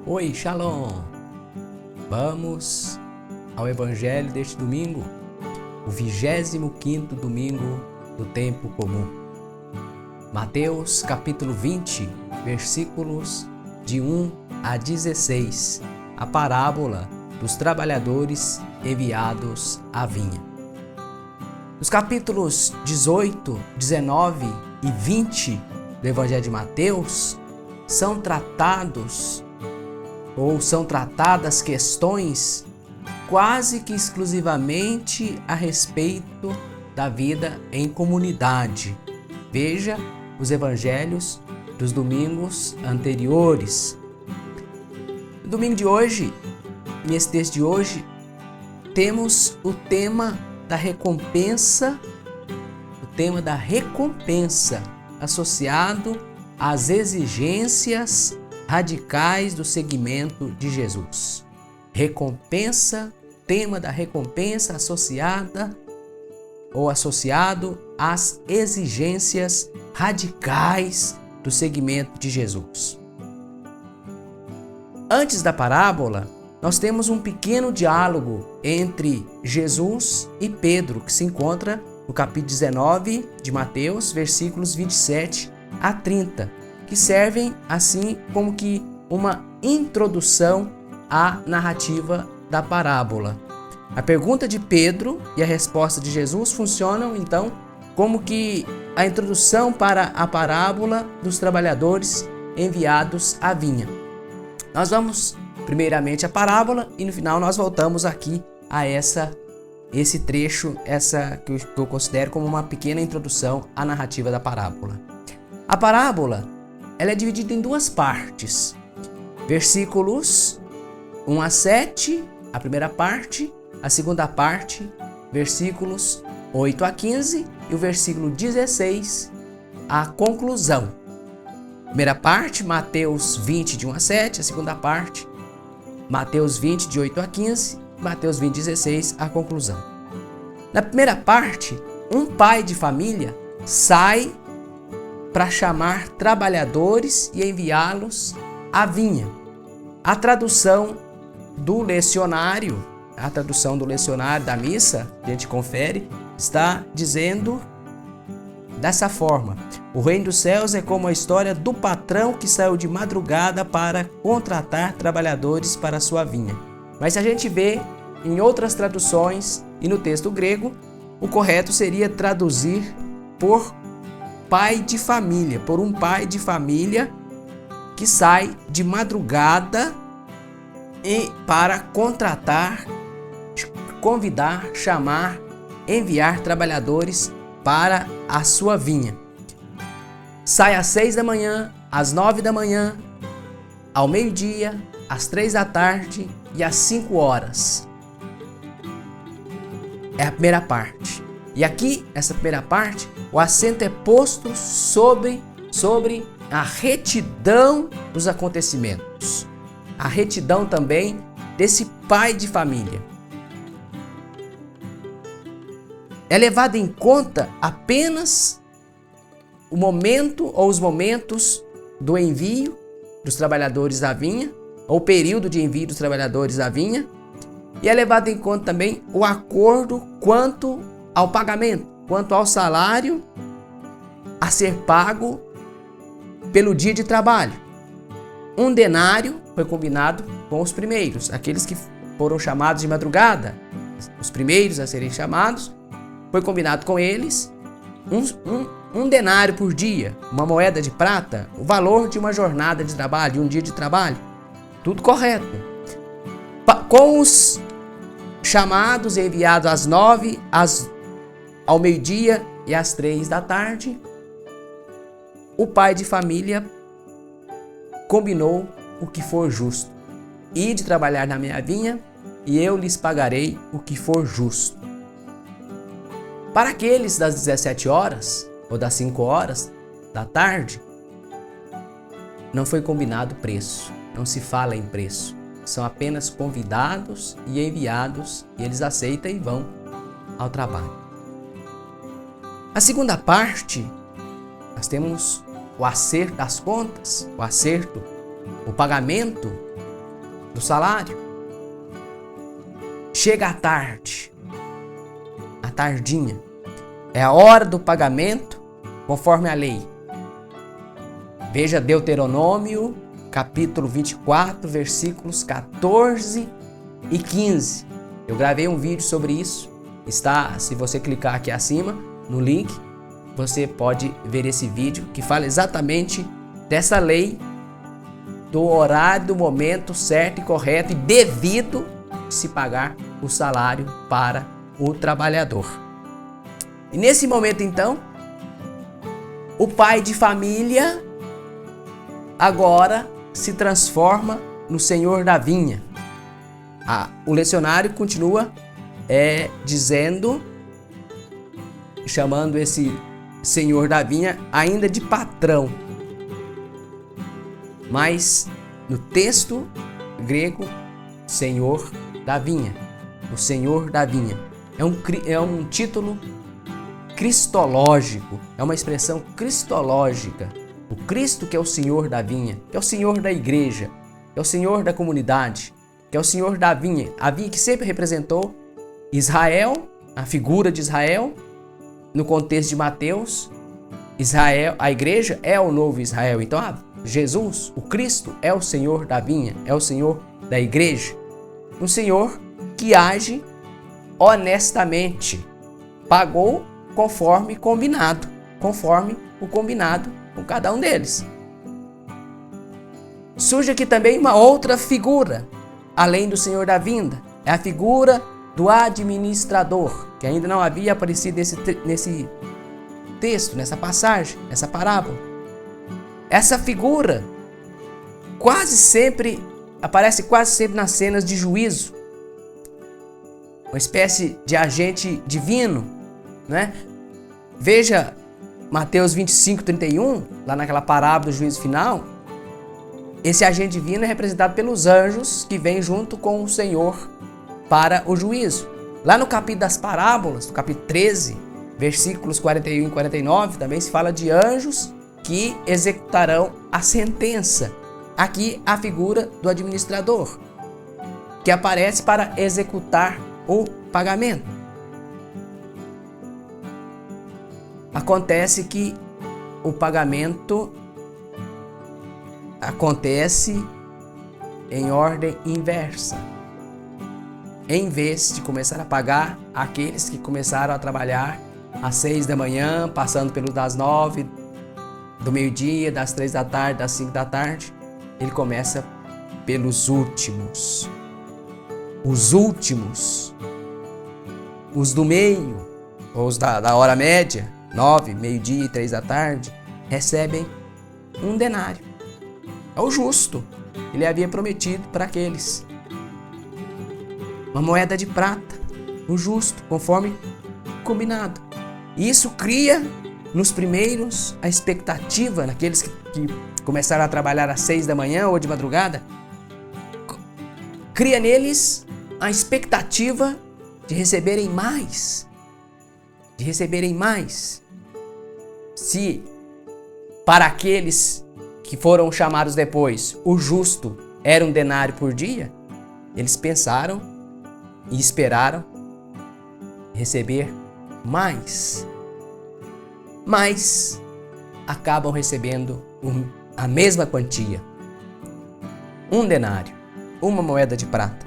Oi, Shalom! Vamos ao Evangelho deste domingo, o 25º domingo do tempo comum. Mateus capítulo 20, versículos de 1 a 16, a parábola dos trabalhadores enviados à vinha. Os capítulos 18, 19 e 20 do Evangelho de Mateus são tratadas questões quase que exclusivamente a respeito da vida em comunidade. Veja os evangelhos dos domingos anteriores. No domingo de hoje, nesse texto de hoje, temos o tema da recompensa associado às exigências radicais do seguimento de Jesus. Tema da recompensa associado às exigências radicais do seguimento de Jesus. Antes da parábola, nós temos um pequeno diálogo entre Jesus e Pedro, que se encontra no capítulo 19 de Mateus, versículos 27 a 30, que servem assim como que uma introdução à narrativa da parábola. A pergunta de Pedro e a resposta de Jesus funcionam então como que a introdução para a parábola dos trabalhadores enviados à vinha. Nós vamos primeiramente a parábola e no final nós voltamos aqui a esse trecho, que eu considero como uma pequena introdução à narrativa da parábola. A parábola ela é dividida em duas partes. Versículos 1 a 7, a primeira parte, a segunda parte, versículos 8 a 15 e o versículo 16, a conclusão. Primeira parte, Mateus 20, de 1 a 7, a segunda parte, Mateus 20, de 8 a 15, Mateus 20, 16, a conclusão. Na primeira parte, um pai de família sai para chamar trabalhadores e enviá-los à vinha. A tradução do lecionário da missa, a gente confere, está dizendo dessa forma: o reino dos céus é como a história do patrão que saiu de madrugada para contratar trabalhadores para a sua vinha. Mas se a gente vê em outras traduções e no texto grego, o correto seria traduzir por um pai de família que sai de madrugada e para contratar, convidar, chamar, enviar trabalhadores para a sua vinha. Sai às 6 da manhã, às 9 da manhã, ao meio-dia, às 3 da tarde e às 5 horas. É a primeira parte. E aqui, essa primeira parte, o acento é posto sobre a retidão dos acontecimentos. A retidão também desse pai de família. É levado em conta apenas o momento ou os momentos do envio dos trabalhadores à vinha, ou o período de envio dos trabalhadores à vinha, e é levado em conta também o acordo quanto ao pagamento, quanto ao salário a ser pago pelo dia de trabalho. Um denário foi combinado com os primeiros, aqueles que foram chamados de madrugada, os primeiros a serem chamados, foi combinado com eles um denário por dia, uma moeda de prata, o valor de uma jornada de trabalho, de um dia de trabalho. Tudo correto. Com os chamados enviados às 9, ao meio-dia e às 3 da tarde, o pai de família combinou o que for justo. Ide trabalhar na minha vinha e eu lhes pagarei o que for justo. Para aqueles das 17 horas ou das 5 horas da tarde, não foi combinado preço, não se fala em preço. São apenas convidados e enviados e eles aceitam e vão ao trabalho. A segunda parte, nós temos o acerto das contas, o pagamento do salário. Chega a tarde, a tardinha, é a hora do pagamento conforme a lei. Veja Deuteronômio, capítulo 24, versículos 14 e 15. Eu gravei um vídeo sobre isso. Está, se você clicar aqui acima, no link, você pode ver esse vídeo que fala exatamente dessa lei, do horário, do momento certo e correto e devido de se pagar o salário para o trabalhador. E nesse momento, então, o pai de família agora se transforma no senhor da vinha. O lecionário continua dizendo, chamando esse senhor da vinha ainda de patrão. Mas no texto grego, senhor da vinha, o senhor da vinha, é um título cristológico, é uma expressão cristológica. O Cristo que é o senhor da vinha, que é o senhor da igreja, que é o senhor da comunidade, que é o senhor da vinha, a vinha que sempre representou Israel, a figura de Israel. No contexto de Mateus, Israel, a igreja é o novo Israel. Então, Jesus, o Cristo, é o senhor da vinha, é o senhor da igreja. Um senhor que age honestamente, pagou conforme combinado, conforme o combinado com cada um deles. Surge aqui também uma outra figura, além do senhor da vinda, é a figura do administrador, que ainda não havia aparecido nesse texto, nessa passagem, nessa parábola. Essa figura aparece quase sempre nas cenas de juízo, uma espécie de agente divino, né? Veja Mateus 25, 31, lá naquela parábola do juízo final. Esse agente divino é representado pelos anjos que vêm junto com o Senhor para o juízo. Lá no capítulo das parábolas, no capítulo 13, versículos 41 e 49, também se fala de anjos que executarão a sentença. Aqui a figura do administrador, que aparece para executar o pagamento. Acontece que o pagamento acontece em ordem inversa. Em vez de começar a pagar aqueles que começaram a trabalhar às 6 da manhã, passando pelos das 9, do meio-dia, das 3 da tarde, das 5 da tarde, ele começa pelos últimos. Os últimos, os do meio, ou os da hora média, 9, meio-dia e 3 da tarde, recebem um denário. É o justo. Ele havia prometido para aqueles. Uma moeda de prata, o justo, conforme combinado. E isso cria nos primeiros a expectativa, naqueles que começaram a trabalhar às 6 da manhã ou de madrugada, cria neles a expectativa de receberem mais. De receberem mais. Se para aqueles que foram chamados depois, o justo era um denário por dia, eles pensaram e esperaram receber mais. Mas acabam recebendo a mesma quantia, um denário, uma moeda de prata,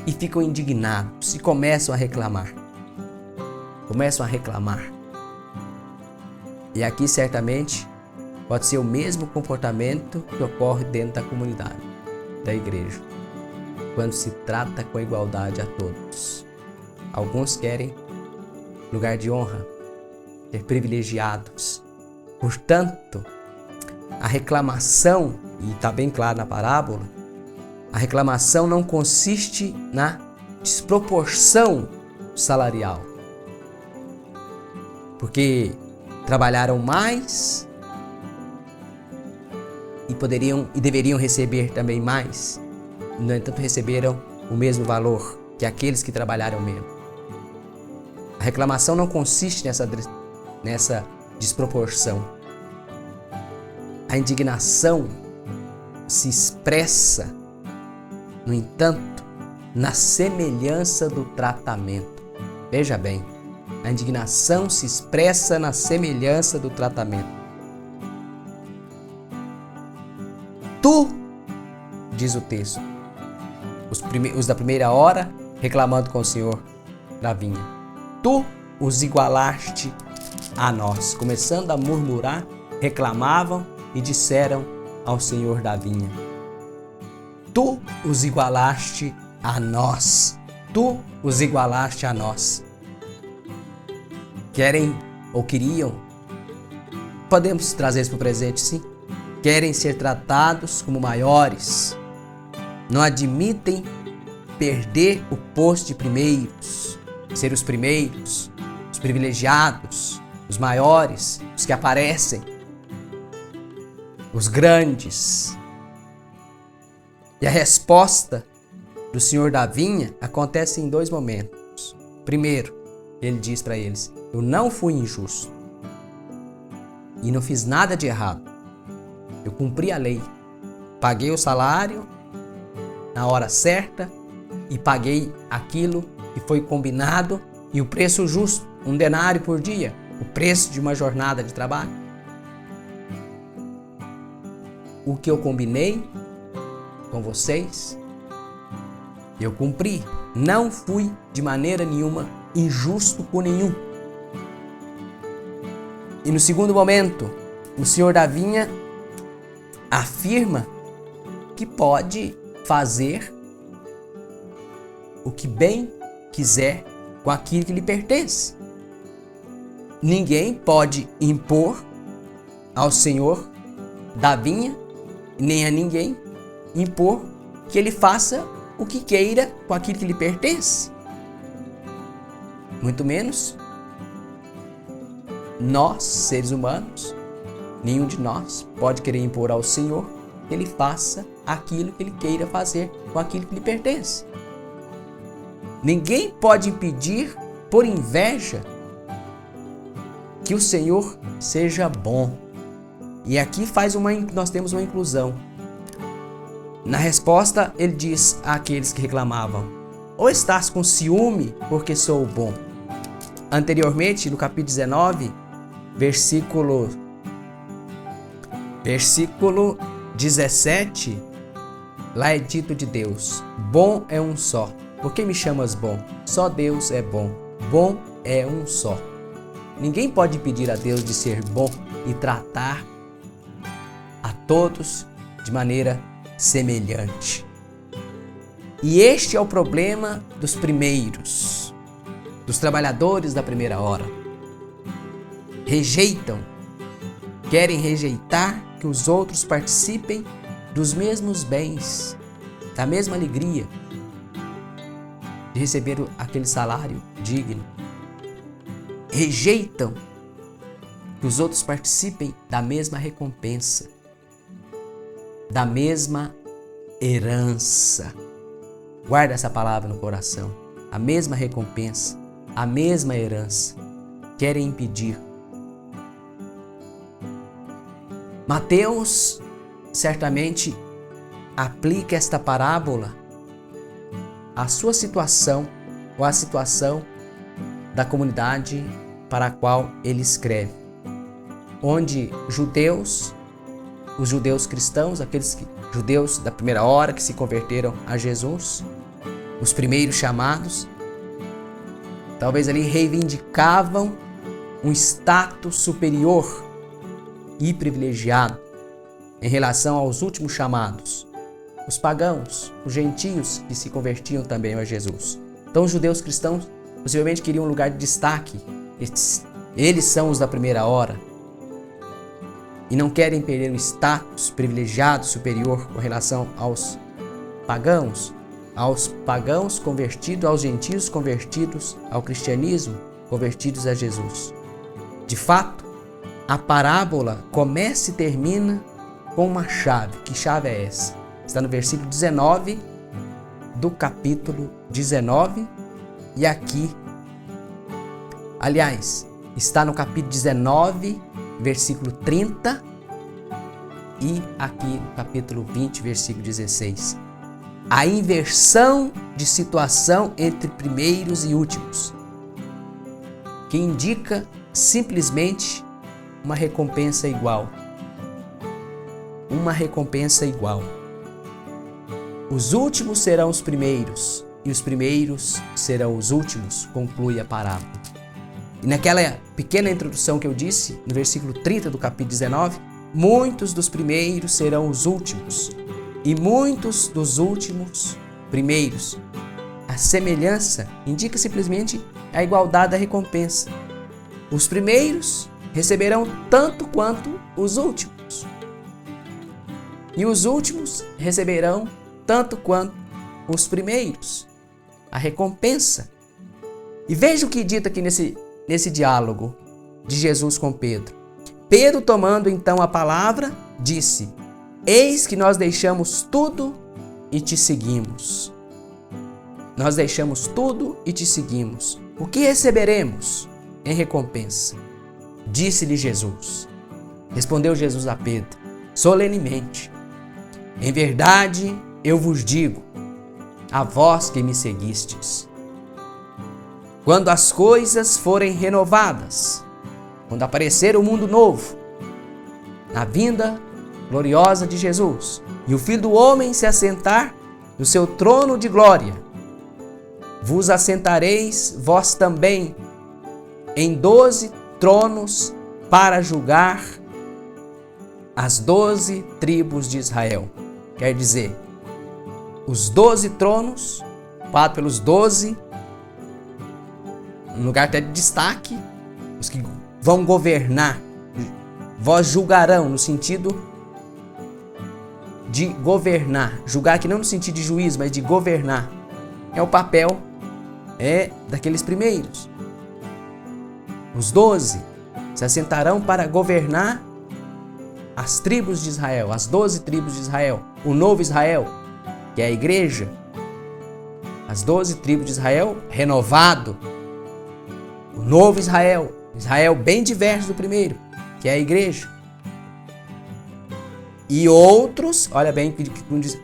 e ficam indignados e começam a reclamar. E aqui certamente pode ser o mesmo comportamento que ocorre dentro da comunidade, da igreja, quando se trata com igualdade a todos. Alguns querem lugar de honra, ser privilegiados. Portanto, a reclamação, e está bem claro na parábola, a reclamação não consiste na desproporção salarial. Porque trabalharam mais e deveriam receber também mais. No entanto, receberam o mesmo valor que aqueles que trabalharam menos. A reclamação não consiste nessa desproporção. A indignação se expressa no entanto, na semelhança do tratamento. Veja bem, a indignação se expressa na semelhança do tratamento. Tu, diz o texto, os da primeira hora reclamando com o Senhor da vinha, tu os igualaste a nós. Começando a murmurar, reclamavam e disseram ao Senhor da vinha: tu os igualaste a nós. Tu os igualaste a nós. Querem ou queriam? Podemos trazer isso para o presente, sim. Querem ser tratados como maiores. Não admitem perder o posto de primeiros, ser os primeiros, os privilegiados, os maiores, os que aparecem, os grandes. E a resposta do Senhor da vinha acontece em 2 momentos. Primeiro, ele diz para eles: eu não fui injusto e não fiz nada de errado. Eu cumpri a lei, paguei o salário na hora certa e paguei aquilo que foi combinado e o preço justo, 1 denário por dia, o preço de uma jornada de trabalho. O que eu combinei com vocês, eu cumpri. Não fui de maneira nenhuma injusto com nenhum. E no segundo momento, o Senhor da vinha afirma que pode fazer o que bem quiser com aquilo que lhe pertence. Ninguém pode impor ao Senhor da vinha, nem a ninguém impor que ele faça o que queira com aquilo que lhe pertence. Muito menos nós, seres humanos, nenhum de nós pode querer impor ao Senhor que ele faça aquilo que ele queira fazer com aquilo que lhe pertence. Ninguém pode impedir, por inveja, que o Senhor seja bom. E aqui nós temos uma inclusão. Na resposta, ele diz àqueles que reclamavam: ou estás com ciúme porque sou bom? Anteriormente, no capítulo 19, versículo 17, lá é dito de Deus: bom é um só. Por que me chamas bom? Só Deus é bom. Bom é um só. Ninguém pode impedir a Deus de ser bom e tratar a todos de maneira semelhante. E este é o problema dos primeiros, dos trabalhadores da primeira hora. Querem rejeitar que os outros participem dos mesmos bens, da mesma alegria de receber aquele salário digno. Rejeitam que os outros participem da mesma recompensa, da mesma herança. Guarda essa palavra no coração. A mesma recompensa, a mesma herança. Querem impedir. Mateus certamente aplica esta parábola à sua situação ou à situação da comunidade para a qual ele escreve, onde os judeus cristãos, judeus da primeira hora que se converteram a Jesus, os primeiros chamados, talvez ali reivindicavam um status superior e privilegiado em relação aos últimos chamados, os pagãos, os gentios que se convertiam também a Jesus. Então os judeus cristãos possivelmente queriam um lugar de destaque. Eles são os da primeira hora e não querem perder o status privilegiado superior com relação aos pagãos convertidos, aos gentios convertidos ao cristianismo, convertidos a Jesus. De fato, a parábola começa e termina com uma chave. Que chave é essa? Está no versículo 19 do capítulo 19 e aqui, aliás, está no capítulo 19, versículo 30 e aqui no capítulo 20, versículo 16. a inversão de situação entre primeiros e últimos, que indica simplesmente uma recompensa igual. Uma recompensa igual. Os últimos serão os primeiros e os primeiros serão os últimos, conclui a parábola. E naquela pequena introdução que eu disse, no versículo 30 do capítulo 19, muitos dos primeiros serão os últimos e muitos dos últimos primeiros. A semelhança indica simplesmente a igualdade da recompensa. Os primeiros receberão tanto quanto os últimos. E os últimos receberão tanto quanto os primeiros. A recompensa. E veja o que dita aqui nesse diálogo de Jesus com Pedro. Pedro, tomando então a palavra, disse: Eis que nós deixamos tudo e te seguimos. Nós deixamos tudo e te seguimos. O que receberemos em recompensa? Disse-lhe Jesus. Respondeu Jesus a Pedro, solenemente: Em verdade eu vos digo, a vós que me seguistes, quando as coisas forem renovadas, quando aparecer o mundo novo, na vinda gloriosa de Jesus, e o Filho do Homem se assentar no seu trono de glória, vos assentareis vós também em 12 tronos para julgar as 12 tribos de Israel. Quer dizer, os 12 tronos, ocupado pelos 12, um lugar até de destaque, os que vão governar, vós julgarão, no sentido de governar. Julgar aqui não no sentido de juízo, mas de governar. É o papel daqueles primeiros. Os 12 se assentarão para governar as tribos de Israel, as 12 tribos de Israel, o novo Israel, que é a igreja. As 12 tribos de Israel renovado. O novo Israel, Israel bem diverso do primeiro, que é a igreja. E outros, olha bem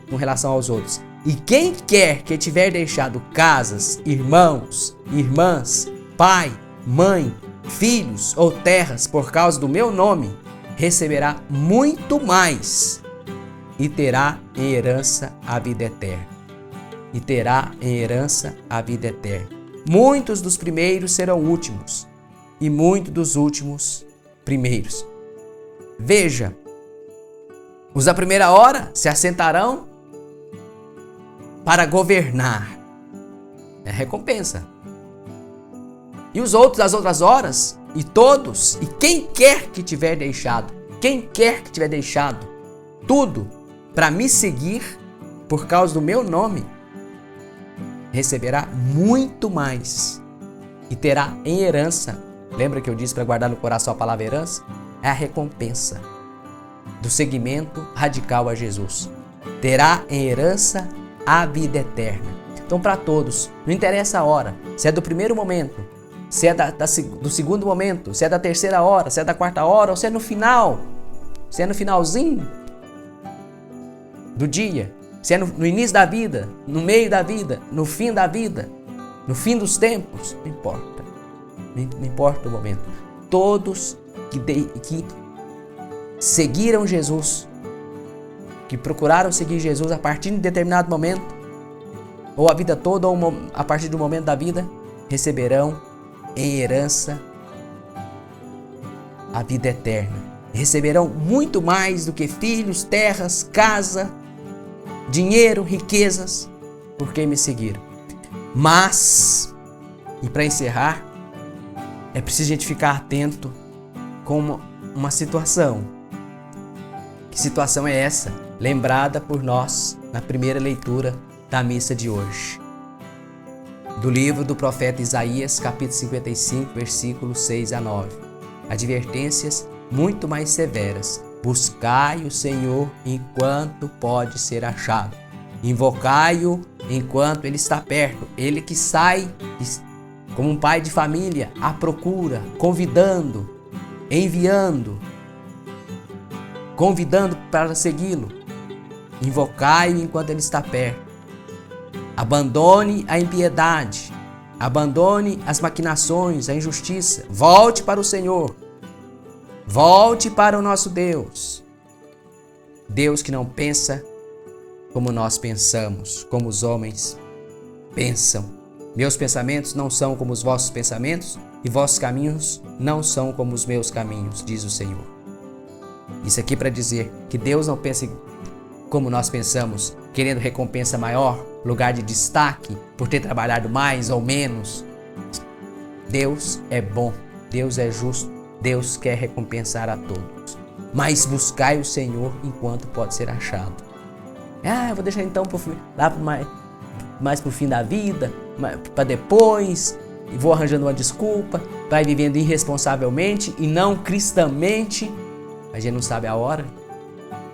com relação aos outros. E quem quer que tiver deixado casas, irmãos, irmãs, pai, mãe, filhos ou terras por causa do meu nome, receberá muito mais e terá em herança a vida eterna. E terá em herança a vida eterna. Muitos dos primeiros serão últimos, e muitos dos últimos primeiros. Veja, os da primeira hora se assentarão para governar. É recompensa. E os outros das outras horas, e todos, e quem quer que tiver deixado tudo para me seguir por causa do meu nome, receberá muito mais e terá em herança. Lembra que eu disse para guardar no coração a palavra herança? É a recompensa do seguimento radical a Jesus. Terá em herança a vida eterna. Então, para todos, não interessa a hora, se é do primeiro momento, se é do segundo momento, se é da terceira hora, se é da quarta hora, ou se é no final, se é no finalzinho do dia, se é no início da vida, no meio da vida, no fim da vida, no fim dos tempos, não importa. Não importa o momento. Todos que seguiram Jesus, que procuraram seguir Jesus a partir de determinado momento, ou a vida toda, ou a partir do momento da vida, receberão em herança a vida eterna. Receberão muito mais do que filhos, terras, casa, dinheiro, riquezas, porque me seguiram. Mas, e para encerrar, é preciso a gente ficar atento com uma situação. Que situação é essa? Lembrada por nós na primeira leitura da missa de hoje. Do livro do profeta Isaías, capítulo 55, versículos 6 a 9. Advertências muito mais severas. Buscai o Senhor enquanto pode ser achado. Invocai-o enquanto ele está perto. Ele que sai como um pai de família à procura, convidando, enviando, convidando para segui-lo. Invocai-o enquanto ele está perto. Abandone a impiedade. Abandone as maquinações, a injustiça. Volte para o Senhor. Volte para o nosso Deus. Deus que não pensa como nós pensamos, como os homens pensam. Meus pensamentos não são como os vossos pensamentos, e vossos caminhos não são como os meus caminhos, diz o Senhor. Isso aqui para dizer que Deus não pensa como nós pensamos, querendo recompensa maior, lugar de destaque, por ter trabalhado mais ou menos. Deus é bom, Deus é justo, Deus quer recompensar a todos. Mas buscai o Senhor enquanto pode ser achado. Eu vou deixar então lá mais pro fim da vida, para depois, e vou arranjando uma desculpa, vai vivendo irresponsavelmente e não cristamente. A gente não sabe a hora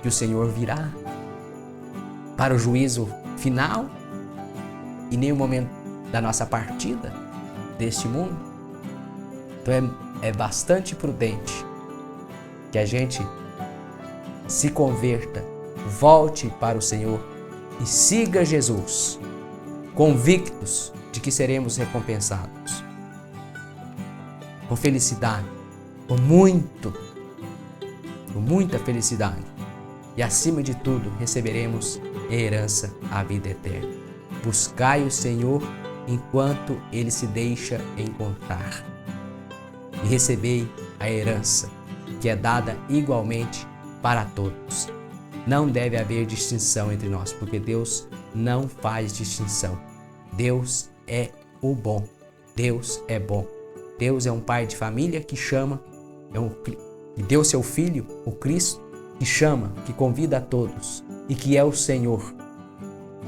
que o Senhor virá para o juízo final e nem o momento da nossa partida deste mundo. Então é bastante prudente que a gente se converta, volte para o Senhor e siga Jesus, convictos de que seremos recompensados com felicidade, com muita felicidade, e acima de tudo receberemos em herança a vida eterna. Buscai o Senhor enquanto Ele se deixa encontrar, e recebei a herança que é dada igualmente para todos. Não deve haver distinção entre nós, porque Deus não faz distinção. Deus é o bom. Deus é bom. Deus é um pai de família que chama, e deu seu Filho, o Cristo, que chama, que convida a todos, e que é o Senhor,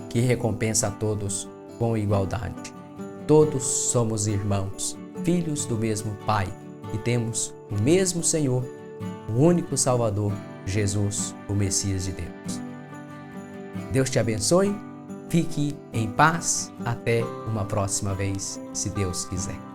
que recompensa a todos com igualdade. Todos somos irmãos, filhos do mesmo Pai, e temos o mesmo Senhor, o único Salvador, Jesus, o Messias de Deus. Deus te abençoe, fique em paz, até uma próxima vez, se Deus quiser.